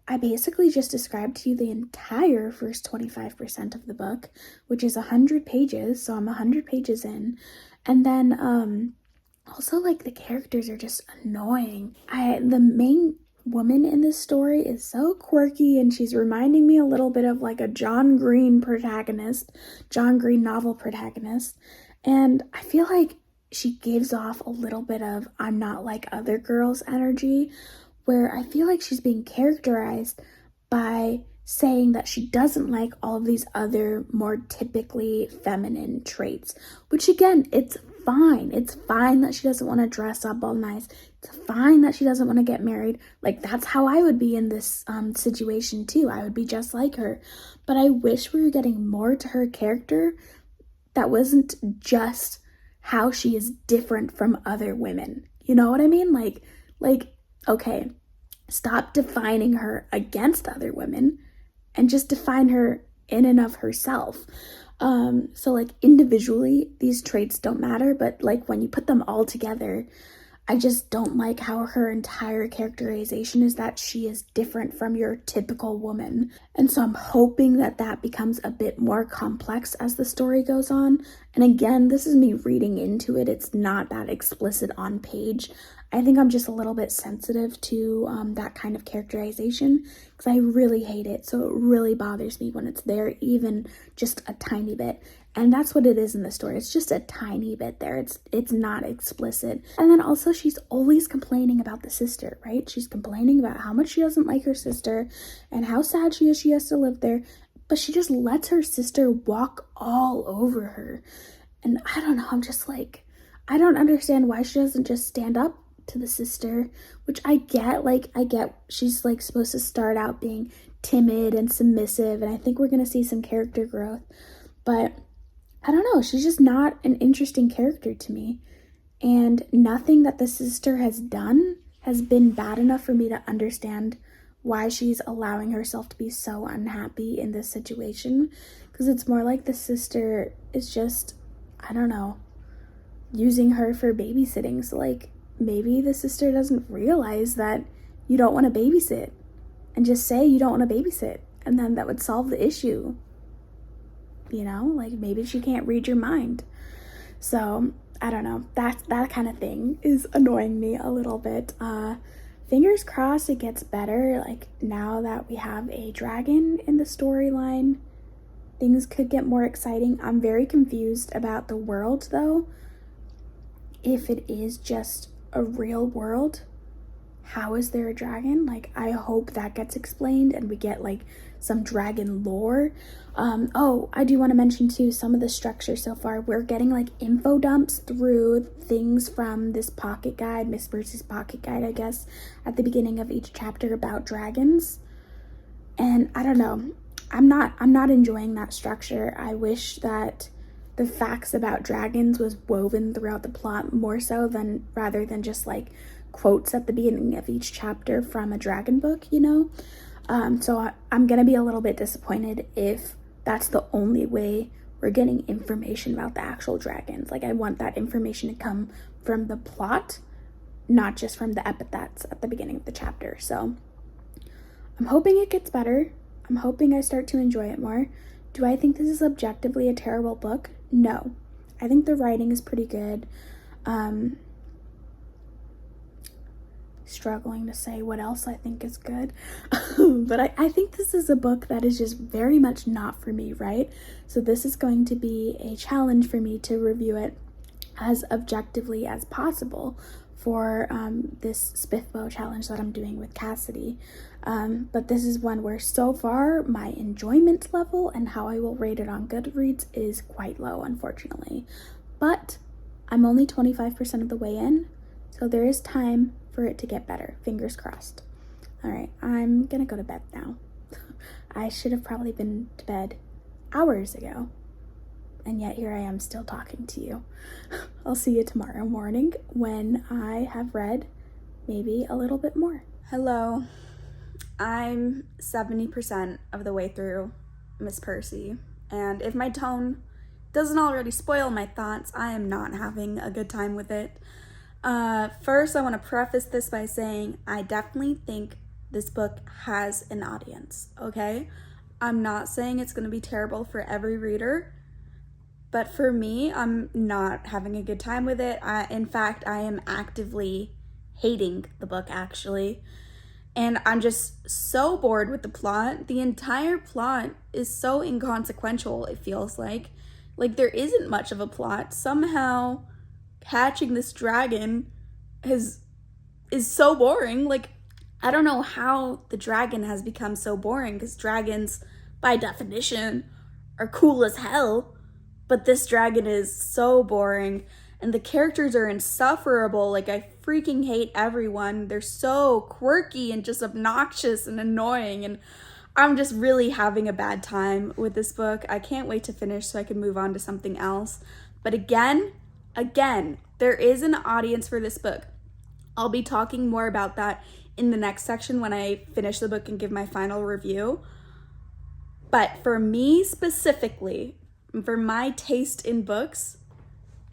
I basically just described to you the entire first 25% of the book, which is 100 pages, so I'm 100 pages in. And then, also, like, the characters are just annoying. The main woman in this story is so quirky, and she's reminding me a little bit of, like, a John Green novel protagonist. And I feel like she gives off a little bit of I'm not like other girls energy, where I feel like she's being characterized by saying that she doesn't like all of these other more typically feminine traits, which again, it's fine. It's fine that she doesn't want to dress up all nice. It's fine that she doesn't want to get married. Like, that's how I would be in this situation too. I would be just like her. But I wish we were getting more to her character that wasn't just how she is different from other women. You know what I mean? Like, okay, stop defining her against other women and just define her in and of herself. So like individually, these traits don't matter, but like when you put them all together, I just don't like how her entire characterization is that she is different from your typical woman. And so I'm hoping that that becomes a bit more complex as the story goes on. And again, this is me reading into it. It's not that explicit on page. I think I'm just a little bit sensitive to that kind of characterization because I really hate it. So it really bothers me when it's there, even just a tiny bit. And that's what it is in the story. It's just a tiny bit there. It's not explicit. And then also she's always complaining about the sister, right? She's complaining about how much she doesn't like her sister and how sad she is she has to live there. But she just lets her sister walk all over her. And I don't know, I'm just like, I don't understand why she doesn't just stand up to the sister, which I get she's like supposed to start out being timid and submissive, and I think we're gonna see some character growth, but I don't know, she's just not an interesting character to me, and nothing that the sister has done has been bad enough for me to understand why she's allowing herself to be so unhappy in this situation, because it's more like the sister is just, I don't know, using her for babysitting. So like, maybe the sister doesn't realize that you don't want to babysit, and just say you don't want to babysit, and then that would solve the issue. You know, like maybe she can't read your mind. So I don't know, that kind of thing is annoying me a little bit. Fingers crossed it gets better. Like, now that we have a dragon in the storyline, things could get more exciting. I'm very confused about the world though. If it is just a real world, how is there a dragon? Like, I hope that gets explained and we get like some dragon lore. Oh, I do want to mention too, some of the structure so far, we're getting like info dumps through things from this pocket guide, Miss Percy's pocket guide, I guess, at the beginning of each chapter about dragons. And I don't know, I'm not enjoying that structure. I wish that the facts about dragons was woven throughout the plot more so than rather than just like quotes at the beginning of each chapter from a dragon book, you know? So I'm gonna be a little bit disappointed if that's the only way we're getting information about the actual dragons. Like, I want that information to come from the plot, not just from the epithets at the beginning of the chapter. So I'm hoping it gets better. I'm hoping I start to enjoy it more. Do I think this is objectively a terrible book? No. I think the writing is pretty good. Struggling to say what else I think is good. But I think this is a book that is just very much not for me, right? So this is going to be a challenge for me to review it as objectively as possible for this SPFBO challenge that I'm doing with Cassidy. But this is one where so far my enjoyment level and how I will rate it on Goodreads is quite low, unfortunately. But I'm only 25% of the way in, so there is time for it to get better. Fingers crossed. All right, I'm gonna go to bed now. I should have probably been to bed hours ago, and yet here I am still talking to you. I'll see you tomorrow morning when I have read maybe a little bit more. Hello. I'm 70% of the way through Miss Percy, and if my tone doesn't already spoil my thoughts, I am not having a good time with it. First, I want to preface this by saying I definitely think this book has an audience, okay? I'm not saying it's going to be terrible for every reader, but for me, I'm not having a good time with it. In fact, I am actively hating the book, actually. And I'm just so bored with the plot. The entire plot is so inconsequential, it feels like. Like, there isn't much of a plot. Somehow, catching this dragon is so boring. Like, I don't know how the dragon has become so boring, because dragons, by definition, are cool as hell. But this dragon is so boring, and the characters are insufferable. Like, I freaking hate everyone. They're so quirky and just obnoxious and annoying, and I'm just really having a bad time with this book. I can't wait to finish so I can move on to something else. But again, there is an audience for this book. I'll be talking more about that in the next section when I finish the book and give my final review. But for me specifically, for my taste in books,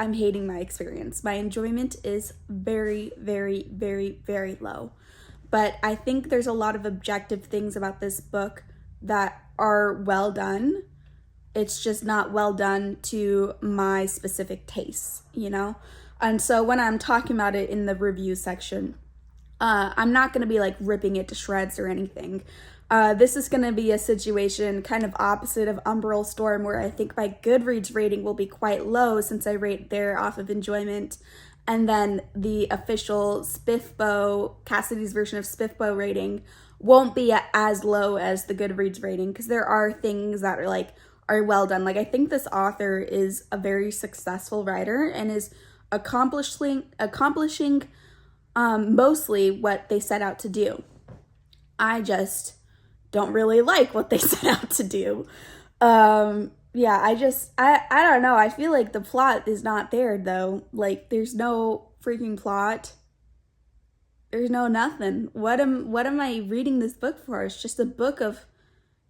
I'm hating my experience. My enjoyment is very, very, very, very low. But I think there's a lot of objective things about this book that are well done. It's just not well done to my specific tastes, you know? And so when I'm talking about it in the review section, I'm not going to be like ripping it to shreds or anything. This is going to be a situation kind of opposite of Umbral Storm, where I think my Goodreads rating will be quite low since I rate there off of enjoyment. And then the official SPFBO, Cassidy's version of SPFBO rating won't be as low as the Goodreads rating, because there are things that are well done. Like, I think this author is a very successful writer and is accomplishing mostly what they set out to do. I just don't really like what they set out to do. Yeah, I don't know. I feel like the plot is not there, though. Like, there's no freaking plot. There's no nothing. What am I reading this book for? It's just a book of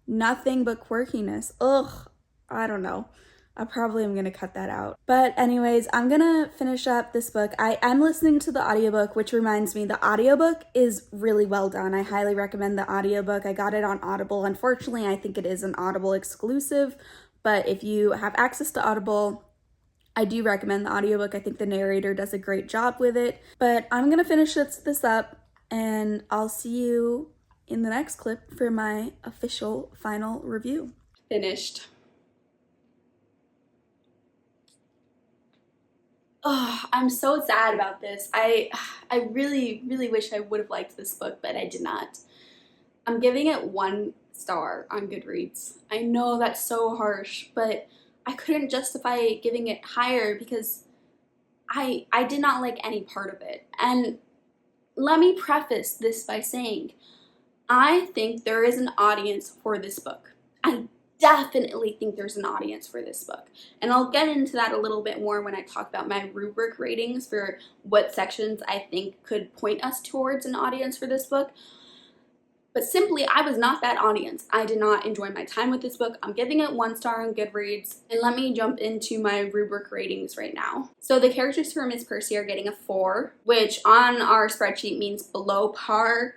nothing but quirkiness. Ugh, I don't know. I probably am going to cut that out. But anyways, I'm going to finish up this book. I am listening to the audiobook, which reminds me, the audiobook is really well done. I highly recommend the audiobook. I got it on Audible. Unfortunately, I think it is an Audible exclusive, but if you have access to Audible, I do recommend the audiobook. I think the narrator does a great job with it. But I'm going to finish this up, and I'll see you in the next clip for my official final review. Finished. Oh, I'm so sad about this. I really, really wish I would have liked this book, but I did not. I'm giving it 1 star on Goodreads. I know that's so harsh, but I couldn't justify giving it higher because I did not like any part of it. And let me preface this by saying, I think there is an audience for this book. I definitely think there's an audience for this book. And I'll get into that a little bit more when I talk about my rubric ratings for what sections I think could point us towards an audience for this book. But simply, I was not that audience. I did not enjoy my time with this book. I'm giving it 1 star on Goodreads. And let me jump into my rubric ratings right now. So the characters for Miss Percy are getting a 4, which on our spreadsheet means below par.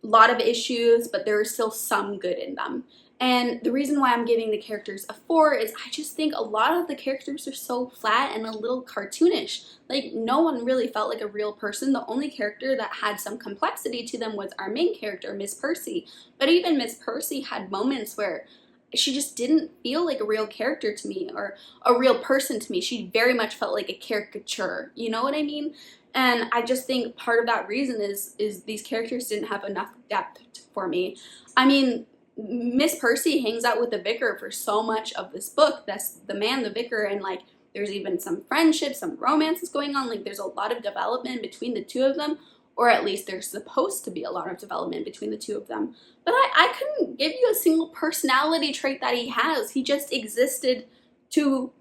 A lot of issues, but there is still some good in them. And the reason why I'm giving the characters a 4 is I just think a lot of the characters are so flat and a little cartoonish. Like, no one really felt like a real person. The only character that had some complexity to them was our main character, Miss Percy. But even Miss Percy had moments where she just didn't feel like a real character to me or a real person to me. She very much felt like a caricature. You know what I mean? And I just think part of that reason is these characters didn't have enough depth for me. I mean, Miss Percy hangs out with the vicar for so much of this book. That's the man, the vicar, and like there's even some friendship, some romances going on. Like, there's a lot of development between the two of them, or at least there's supposed to be a lot of development between the two of them. But I couldn't give you a single personality trait that he has. He just existed to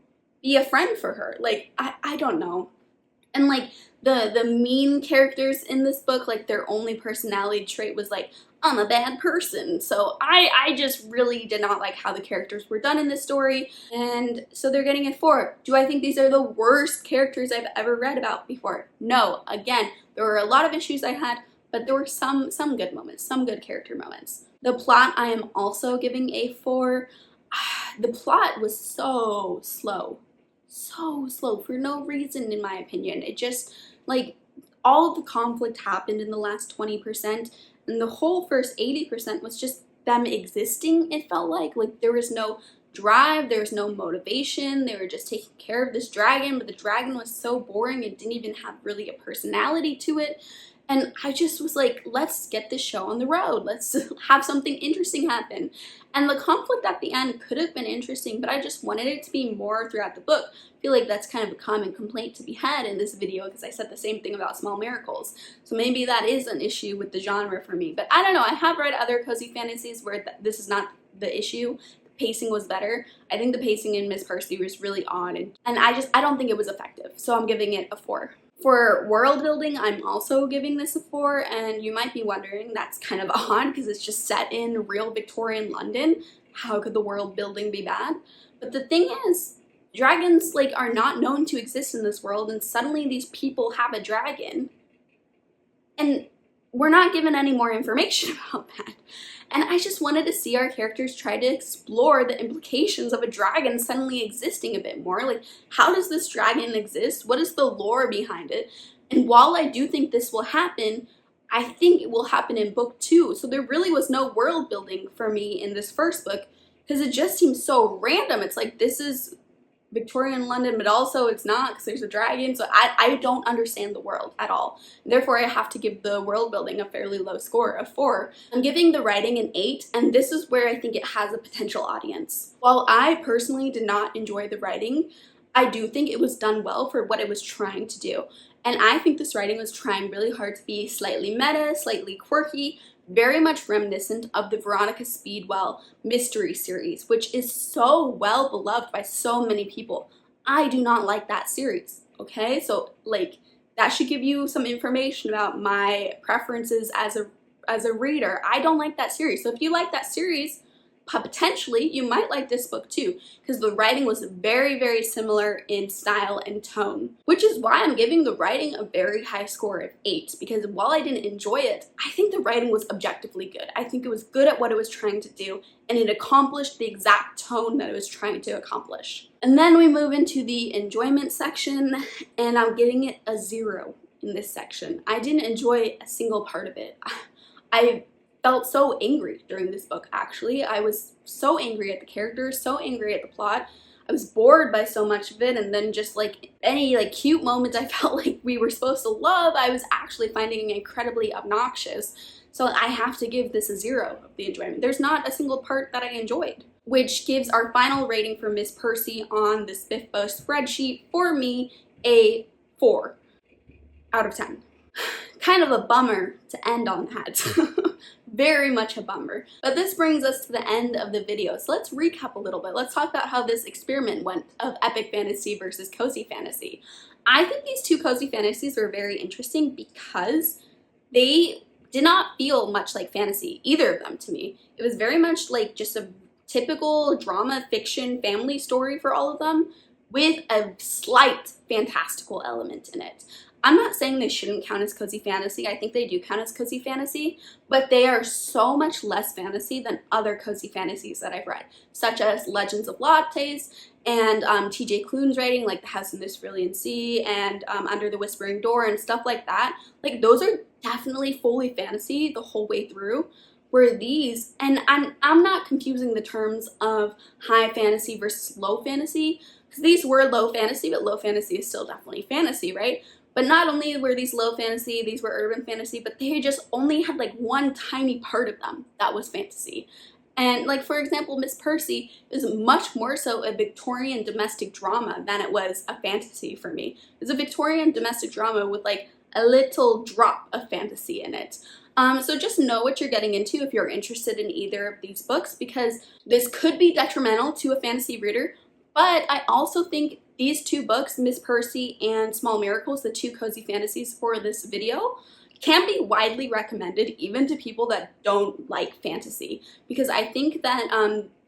be a friend for her. Like, I don't know. And like the mean characters in this book, like their only personality trait was like, I'm a bad person. So I just really did not like how the characters were done in this story. And so they're getting a 4. Do I think these are the worst characters I've ever read about before? No. Again, there were a lot of issues I had, but there were some good moments, some good character moments. The plot I am also giving a 4. The plot was so slow for no reason, in my opinion. It just, like, all of the conflict happened in the last 20%, and the whole first 80% was just them existing. It felt like there was no drive, there was no motivation. They were just taking care of this dragon, but the dragon was so boring. It didn't even have really a personality to it. And I just was like, let's get this show on the road. Let's have something interesting happen. And the conflict at the end could have been interesting, but I just wanted it to be more throughout the book. I feel like that's kind of a common complaint to be had in this video, because I said the same thing about Small Miracles. So maybe that is an issue with the genre for me. But I don't know. I have read other cozy fantasies where this is not the issue. The pacing was better. I think the pacing in Miss Percy was really odd, and I don't think it was effective. So I'm giving it a 4. For world building, I'm also giving this a 4, and you might be wondering, that's kind of odd because it's just set in real Victorian London. How could the world building be bad? But the thing is, dragons are not known to exist in this world, and suddenly these people have a dragon, and we're not given any more information about that. And I just wanted to see our characters try to explore the implications of a dragon suddenly existing a bit more. Like, how does this dragon exist? What is the lore behind it? And while I do think this will happen, I think it will happen in book 2. So there really was no world building for me in this first book, because it just seems so random. It's like, this is Victorian London, but also it's not, because there's a dragon. So I don't understand the world at all. Therefore, I have to give the world building a fairly low score of 4. I'm giving the writing an 8, and this is where I think it has a potential audience. While I personally did not enjoy the writing, I do think it was done well for what it was trying to do. And I think this writing was trying really hard to be slightly meta, slightly quirky, very much reminiscent of the Veronica Speedwell mystery series, which is so well beloved by so many people. I do not like that series, okay? So that should give you some information about my preferences as a reader. I don't like that series. So if you like that series, potentially you might like this book too, because the writing was very, very similar in style and tone, which is why I'm giving the writing a very high score of 8, because while I didn't enjoy it, I think the writing was objectively good. I think it was good at what it was trying to do, and it accomplished the exact tone that it was trying to accomplish. And then we move into the enjoyment section, and I'm giving it a 0 in this section. I didn't enjoy a single part of it. I felt so angry during this book, actually. I was so angry at the characters, so angry at the plot. I was bored by so much of it, and then just any cute moments I felt like we were supposed to love, I was actually finding incredibly obnoxious. So I have to give this a 0 of the enjoyment. There's not a single part that I enjoyed, which gives our final rating for Miss Percy on the SPFBO spreadsheet for me a 4 out of 10. Kind of a bummer to end on that. Very much a bummer. But this brings us to the end of the video. So let's recap a little bit. Let's talk about how this experiment went of epic fantasy versus cozy fantasy. I think these two cozy fantasies were very interesting because they did not feel much like fantasy, either of them to me. It was very much like just a typical drama fiction family story for all of them, with a slight fantastical element in it. I'm not saying they shouldn't count as cozy fantasy. I think they do count as cozy fantasy, but they are so much less fantasy than other cozy fantasies that I've read, such as Legends of Lattes and TJ Klune's writing, like The House in the Cerulean Sea and Under the Whispering Door and stuff like that. Like, those are definitely fully fantasy the whole way through. Where these, and I'm not confusing the terms of high fantasy versus low fantasy, because these were low fantasy, but low fantasy is still definitely fantasy, right? But not only were these low fantasy, these were urban fantasy, but they just only had one tiny part of them that was fantasy. And for example, Miss Percy is much more so a Victorian domestic drama than it was a fantasy for me. It's a Victorian domestic drama with a little drop of fantasy in it. So just know what you're getting into if you're interested in either of these books, because this could be detrimental to a fantasy reader. But I also think these two books, Miss Percy and Small Miracles, the two cozy fantasies for this video, can be widely recommended even to people that don't like fantasy. Because I think that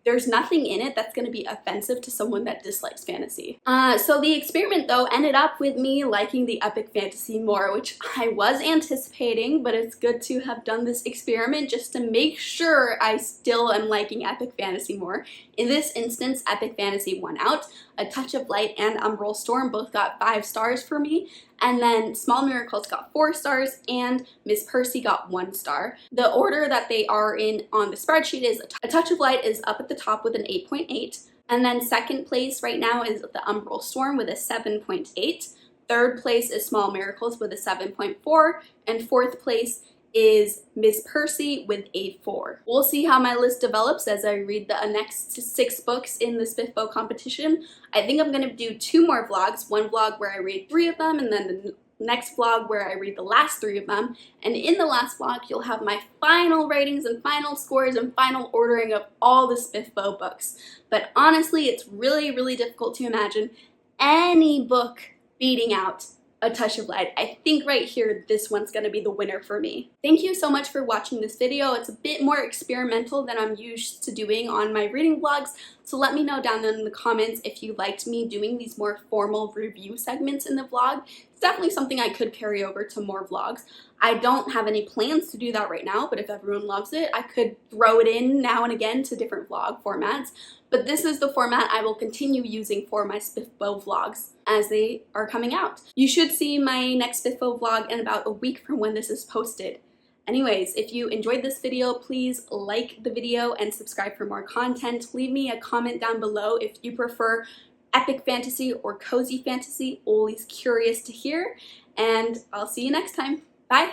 there's nothing in it that's going to be offensive to someone that dislikes fantasy. So the experiment though ended up with me liking the epic fantasy more, which I was anticipating, but it's good to have done this experiment just to make sure I still am liking epic fantasy more. In this instance, epic fantasy won out. A Touch of Light and Umbral Storm both got 5 stars for me, and then Small Miracles got 4 stars, and Miss Percy got 1 star. The order that they are in on the spreadsheet is A Touch of Light is up at the top with an 8.8, and then second place right now is the Umbral Storm with a 7.8. Third place is Small Miracles with a 7.4, and fourth place is Miss Percy with a 4. We'll see how my list develops as I read the next 6 books in the SPFBO competition. I think I'm going to do 2 more vlogs, one vlog where I read 3 of them, and then the next vlog where I read the last 3 of them. And in the last vlog, you'll have my final ratings and final scores and final ordering of all the SPFBO books. But honestly, it's really, really difficult to imagine any book beating out A Touch of Light. I think right here, this one's gonna be the winner for me. Thank you so much for watching this video. It's a bit more experimental than I'm used to doing on my reading vlogs, so let me know down in the comments if you liked me doing these more formal review segments in the vlog. It's definitely something I could carry over to more vlogs. I don't have any plans to do that right now, but if everyone loves it, I could throw it in now and again to different vlog formats. But this is the format I will continue using for my SPFBO vlogs as they are coming out. You should see my next SPFBO vlog in about a week from when this is posted. Anyways, if you enjoyed this video, please like the video and subscribe for more content. Leave me a comment down below if you prefer epic fantasy or cozy fantasy. Always curious to hear, and I'll see you next time. Bye!